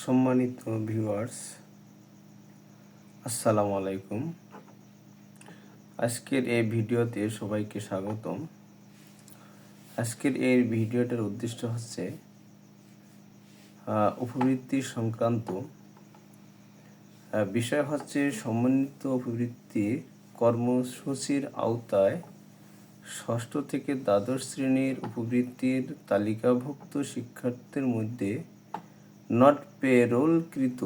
সম্মানিত ভিউয়ার্স, আসসালামু আলাইকুম। আজকের এই ভিডিওতে সবাইকে স্বাগতম। আজকের এই ভিডিওটার উদ্দেশ্য হচ্ছে উপবৃত্তি সংক্রান্ত বিষয় হচ্ছে সমন্বিত উপবৃত্তি কর্মসূচির আওতায় ষষ্ঠ থেকে দ্বাদশ শ্রেণীর উপবৃত্তির তালিকাভুক্ত শিক্ষার্থীদের মধ্যে নট পেরোলকৃত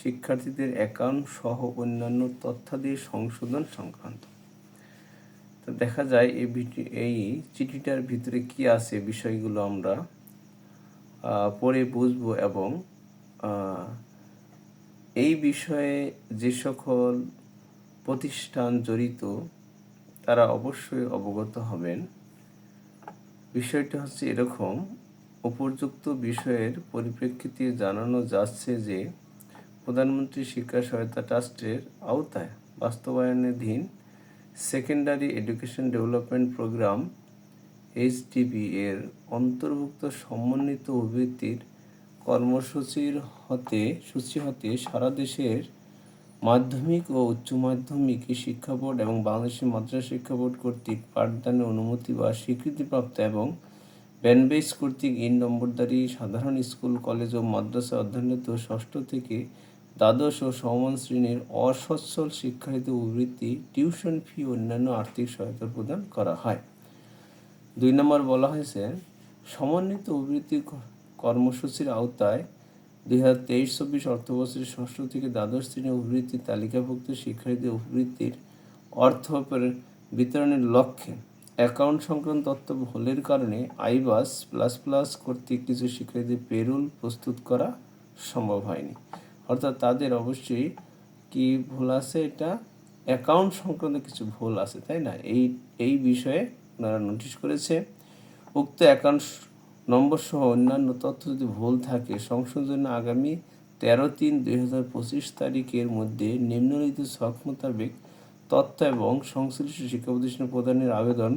শিক্ষার্থীদের অ্যাকাউন্ট সহ অন্যান্য তথ্যাদি সংশোধন সংক্রান্ত। তো দেখা যায় এই চিঠিটার ভিতরে কি আছে বিষয়গুলো আমরা পড়ে বুঝবো এবং এই বিষয়ে যে সকল প্রতিষ্ঠান জড়িত তারা অবশ্যই অবগত হবেন। বিষয়টা হচ্ছে এরকম, উপযুক্ত বিষয়ের পরিপ্রেক্ষিতে জানানো যাচ্ছে যে প্রধানমন্ত্রী শিক্ষা সহায়তা ট্রাস্টের আওতায় বাস্তবায়নাধীন secondary education development programme HDP এর অন্তর্ভুক্ত সমন্বিত উপবৃত্তির কর্মসূচির হতে সারা দেশের মাধ্যমিক ও উচ্চ মাধ্যমিক শিক্ষা বোর্ড এবং বাংলাদেশ মাদ্রাসা শিক্ষা বোর্ড কর্তৃক পাঠদানের অনুমতি বা স্বীকৃতিপ্রাপ্ত এবং ব্যানবেস কর্তৃক নম্বরদারি সাধারণ স্কুল, কলেজ ও মাদ্রাসা অধ্যয়নরত ষষ্ঠ থেকে দ্বাদশ ও সমমান শ্রেণীর অসচ্ছল শিক্ষার্থী উপবৃত্তি, টিউশন ফি ও অন্যান্য আর্থিক সহায়তা প্রদান করা হয়। 2 নম্বর বলা হয়েছে, সমন্বিত উপবৃত্তি কর্মসূচির আওতায় 2023-24 অর্থবছরের ষষ্ঠ থেকে দ্বাদশ শ্রেণীর উপবৃত্তির তালিকাভুক্ত শিক্ষার্থীদের উপবৃত্তির অর্থ বিতরণের লক্ষ্যে অ্যাকাউন্ট সংক্রান্ত তথ্য ভুলের কারণে আইবাস++ কর্তৃক কিছু শিক্ষার্থীদের পেরোল প্রস্তুত করা সম্ভব হয়নি। অর্থাৎ তাদের অবশ্যই কি ভুল আছে, এটা অ্যাকাউন্ট সংক্রান্ত কিছু ভুল আছে, তাই না? এই বিষয়ে ওনারা নোটিশ করেছে। উক্ত অ্যাকাউন্ট নম্বর সহ অন্যান্য তথ্য যদি ভুল থাকে সংশোধন আগামী 13/3/2025 তারিখের মধ্যে নিম্নলিখিত ছক মোতাবেক তথ্য এবং সংশ্লিষ্ট শিক্ষা প্রতিষ্ঠানে প্রদানের আবেদন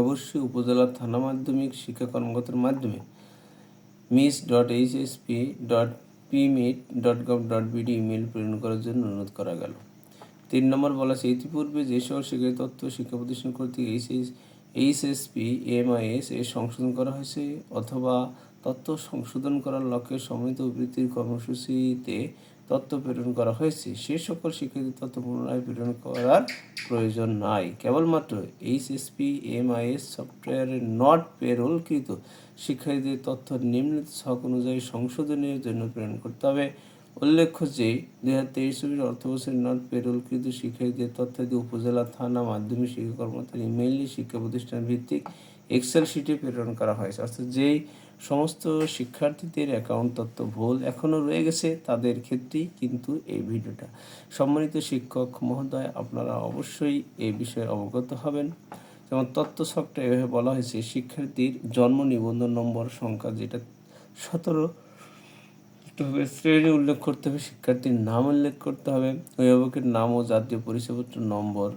অবশ্যই উপজেলা থানা মাধ্যমিক শিক্ষা কর্মকর্তার মাধ্যমে miss.hsp.pmit.gov.bd ইমেল প্রেরণ করার জন্য অনুরোধ করা গেল। 3 নম্বর বলা আছে, ইতিপূর্বে যে সকল শিক্ষার্থী তথ্য শিক্ষা প্রতিষ্ঠান কর্তৃক HSP/MIS এর সংশোধন করা হয়েছে অথবা তথ্য সংশোধন করার লক্ষ্যে সমন্বিত উপবৃত্তির কর্মসূচিতে তথ্য প্রেরণ করা হয়েছে, সে সকল শিক্ষার্থী তথ্য পুনরায় প্রেরণ করার প্রয়োজন নাই। কেবলমাত্র HSP/MIS সফটওয়্যারে নট পেরোলকৃত শিক্ষার্থীদের তথ্য নিম্নলিখিত ছক অনুযায়ী সংশোধনের জন্য প্রেরণ করতে হবে। উল্লেখ্য যে 2023-24 অর্থবছরের নট পেরোলকৃত শিক্ষার্থীদের তথ্যাদি উপজেলা থানা মাধ্যমিক শিক্ষা কর্মকর্তার ইমেইলে শিক্ষা প্রতিষ্ঠান ভিত্তিক এক্সেল শিটে প্রেরণ করা হয়েছে। অর্থাৎ যেই সমস্ত শিক্ষার্থীদের অ্যাকাউন্ট তথ্য ভুল এখনও রয়ে গেছে তাদের ক্ষেত্রেই কিন্তু এই ভিডিওটা। সম্মানিত শিক্ষক মহোদয়, আপনারা অবশ্যই এই বিষয়ে অবগত হবেন। যেমন তথ্য ছকটা এভাবে বলা হয়েছে, শিক্ষার্থীর জন্ম নিবন্ধন নম্বর সংখ্যা যেটা 17 হবে, শ্রেণী উল্লেখ করতে হবে, শিক্ষার্থীর নাম উল্লেখ করতে হবে, অভিভাবকের নাম ও জাতীয় পরিচয়পত্র নম্বর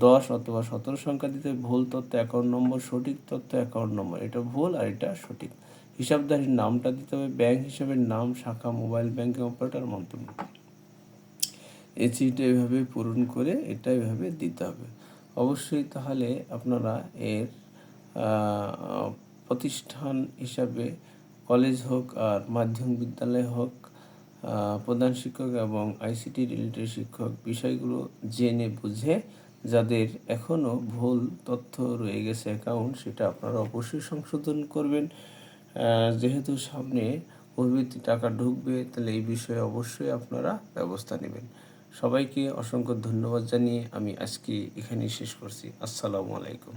10 অথবা 17 সংখ্যা দিতে হবে। ভুল তথ্য অ্যাকাউন্ট নম্বর, সঠিক তথ্য অ্যাকাউন্ট নম্বর, এটা ভুল আর এটা সঠিক। হিসাবধারীর নামটা দিতে হবে, ব্যাংক হিসাবের নাম, শাখা, মোবাইল ব্যাংকিং অপারেটর, মন্তব্য। এই চিঠিটা এভাবে পূরণ করে এটা এভাবে দিতে হবে অবশ্যই। তাহলে আপনারা এর প্রতিষ্ঠান হিসাবে কলেজ হোক আর মাধ্যমিক বিদ্যালয় হোক, প্রধান শিক্ষক এবং ICT রিলেটেড শিক্ষক বিষয়গুলো জেনে বুঝে যাদের এখনও ভুল তথ্য রয়ে গেছে অ্যাকাউন্ট, সেটা আপনারা অবশ্যই সংশোধন করবেন। যেহেতু সামনে উপবৃত্তি টাকা ঢুকবে, তাহলে এই বিষয়ে অবশ্যই আপনারা ব্যবস্থা নেবেন। সবাইকে অসংখ্য ধন্যবাদ জানিয়ে আমি আজকে এখানেই শেষ করছি। আসসালামু আলাইকুম।